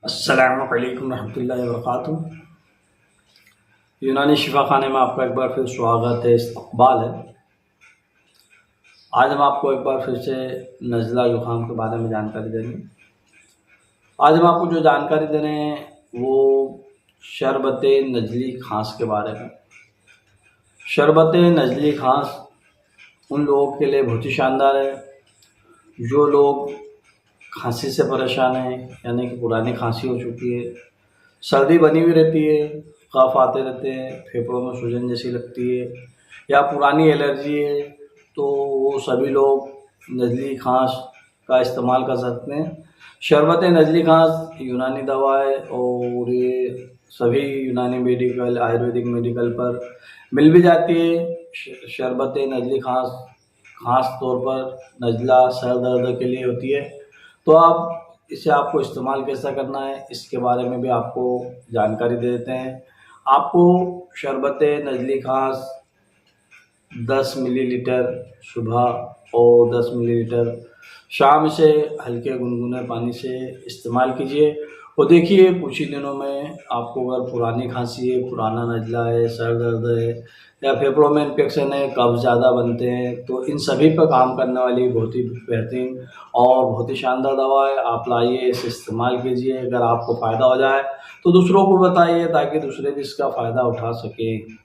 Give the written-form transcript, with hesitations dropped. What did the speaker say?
अस्सलामु अलैकुम रहमतुल्लाहि व बरकातुहू। यूनानी शिफा खाने में आपका एक बार फिर स्वागत है, इस्तकबाल है। आज हम आपको एक बार फिर से नज़ला ज़ुकाम के बारे में जानकारी देंगे। आज हम आपको जो जानकारी दे रहे हैं वो शरबत नज़ली खांस के बारे में। शरबत नज़ली खांस उन लोगों के लिए बहुत ही शानदार है जो लोग खांसी से परेशान हैं, यानी कि पुरानी खांसी हो चुकी है, सर्दी बनी हुई रहती है, कफ आते रहते हैं, फेफड़ों में सूजन जैसी लगती है या पुरानी एलर्जी है, तो वो सभी लोग नज़ली खांस का इस्तेमाल कर सकते हैं। शरबत नज़ली खांस यूनानी दवा है और ये सभी यूनानी मेडिकल, आयुर्वेदिक मेडिकल पर मिल भी जाती है। शरबत नज़ली खांस खास तौर पर नज़ला, सर दर्द के लिए होती है। तो आप इसे आपको इस्तेमाल कैसा करना है इसके बारे में भी आपको जानकारी दे देते हैं। आपको शरबत नज़ली खांस 10 मिलीलीटर सुबह और 10 मिलीलीटर शाम से हल्के गुनगुने पानी से इस्तेमाल कीजिए। और देखिए कुछ ही दिनों में आपको अगर पुरानी खांसी है, पुराना नज़ला है, सर दर्द है या फेफड़ों में इन्फेक्शन है, कब्ज़ ज़्यादा बनते हैं, तो इन सभी पर काम करने वाली बहुत ही बेहतरीन और बहुत ही शानदार दवा है। आप लाइए, इसे इस्तेमाल कीजिए। अगर आपको फ़ायदा हो जाए तो दूसरों को बताइए ताकि दूसरे भी इसका फ़ायदा उठा सकें।